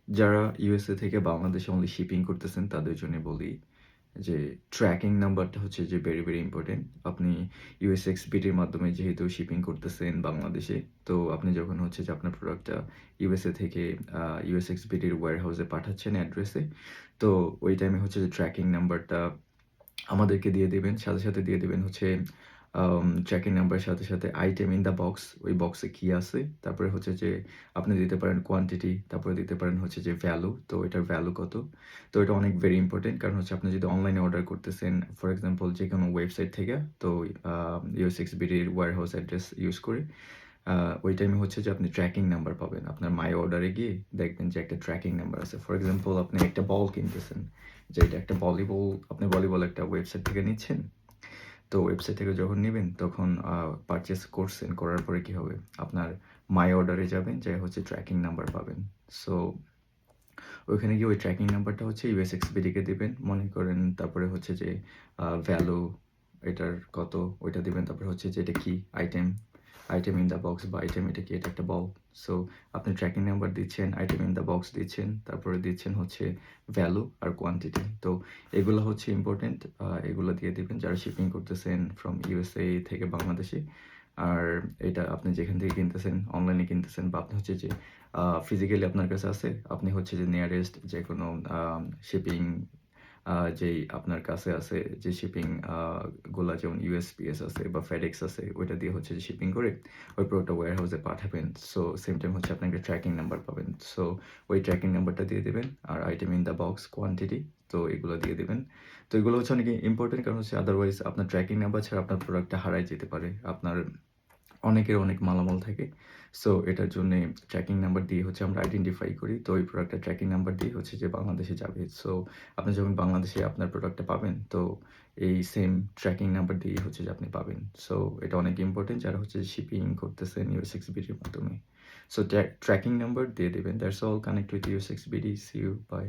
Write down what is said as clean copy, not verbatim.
যারা ইউএসএ থেকে বাংলাদেশে অনলি শিপিং করতেছেন তাদের জন্য বলি যে ট্র্যাকিং নাম্বারটা হচ্ছে যে ভেরি, ভেরি ইম্পোর্টেন্ট। আপনি ইউএস এক্সপিডির মাধ্যমে যেহেতু শিপিং করতেছেন বাংলাদেশে, তো আপনি যখন হচ্ছে যে আপনার প্রোডাক্টটা ইউএসএ থেকে ইউএস এক্সপিডির ওয়্যারহাউসে পাঠাচ্ছেন অ্যাড্রেসে, তো ওই টাইমে হচ্ছে যে ট্র্যাকিং নাম্বারটা আমাদেরকে দিয়ে দিবেন। সাথে, সাথে দিয়ে দিবেন হচ্ছে ট্র্যাকিং নাম্বারের সাথে, সাথে আইটেম ইন দ্য বক্স, ওই বক্সে কি আছে? তারপরে হচ্ছে যে আপনি দিতে পারেন কোয়ান্টিটি, তারপরে দিতে পারেন হচ্ছে যে ভ্যালু, তো এটার ভ্যালু কত? তো এটা অনেক ভেরি ইম্পোর্টেন্ট কারণ হচ্ছে আপনি যদি অনলাইনে অর্ডার করতেছেন, ফর এক্সাম্পল যেকোনো ওয়েবসাইট থেকে, তো ইউএসএক্সবিডির ওয়্যারহাউস অ্যাড্রেস ইউজ করে আ ওই টাইমে হচ্ছে যে আপনি ট্র্যাকিং নাম্বার পাবেন। আপনার মাই অর্ডারে গিয়ে দেখবেন যে একটা ট্র্যাকিং নাম্বার আছে। ফর এক্সাম্পল আপনি একটা বল কিনতেছেন, যে এটা একটা আপনি ভলিবল একটা ওয়েবসাইট থেকে নিচ্ছেন। তো ওয়েবসাইট থেকে যখন নিবেন তখন পারচেজ করছেন, করার পরে কি হবে? আপনার মাই অর্ডারে যাবেন, যেয়ে হচ্ছে ট্র্যাকিং নাম্বার পাবেন। সো ওইখানে গিয়ে ওই ট্র্যাকিং নাম্বারটা হচ্ছে ইউএস এক্সপিডিকে দিবেন। মনে করেন তারপরে হচ্ছে যে ভ্যালু এটার কত ওইটা দিবেন। তারপরে হচ্ছে যে এটা কি আইটেম ইন দ্য বক্স বা আইটেম এটা কি? এটা একটা বল। সো আপনি ট্র্যাকিং নাম্বার দিচ্ছেন, আইটেম ইন দ্য বক্স দিচ্ছেন, তারপরে দিচ্ছেন হচ্ছে ভ্যালু আর কোয়ান্টিটি। তো এগুলো হচ্ছে ইম্পোর্টেন্ট। এগুলো দিয়ে দিবেন যারা শিপিং করতেছেন ফ্রম ইউএসএ থেকে বাংলাদেশে। আর এটা আপনি যেখান থেকে কিনতেছেন, অনলাইনে কিনতেছেন বা আপনি হচ্ছে যে ফিজিক্যালি আপনার কাছে আছে, আপনি হচ্ছে যে নিয়ারেস্ট যেকোনো শিপিং যেই আপনার কাছে আছে, যে শিপিং গুলা যেমন USPS আছে বা FedEx আছে, ওইটা দিয়ে হচ্ছে যে শিপিং করে ওই প্রোডাক্টটা ওয়্যারহাউসে পাঠাবেন। সো সেম টাইম হচ্ছে আপনি একটা ট্র্যাকিং নাম্বার পাবেন। সো ওই ট্র্যাকিং নাম্বারটা দিয়ে দিবেন আর item in the box, quantity, তো এগুলো দিয়ে দিবেন। তো এগুলো হচ্ছে অনেক ইম্পোর্টেন্ট কারণ হচ্ছে আদারওয়াইজ আপনার ট্র্যাকিং নাম্বার ছাড়া আপনার প্রোডাক্টটা হারায় যেতে পারে। আপনার অনেকের অনেক মালামাল থাকে। সো এটার জন্যে ট্র্যাকিং নাম্বার দিয়ে হচ্ছে আমরা আইডেন্টিফাই করি। তো ওই প্রোডাক্টটা ট্র্যাকিং নাম্বার দিয়ে হচ্ছে যে বাংলাদেশে যাবে। সো আপনি যখন বাংলাদেশে আপনার প্রোডাক্টটা পাবেন, তো এই সেম ট্র্যাকিং নাম্বার দিয়েই হচ্ছে যে আপনি পাবেন। সো এটা অনেক ইম্পোর্টেন্ট যারা হচ্ছে শিপিং করতেছেন USXBD-র মাধ্যমে। সো ট্র্যাকিং নাম্বার দিয়ে দিবেন। That's all. Connect with USXBD। See you. By.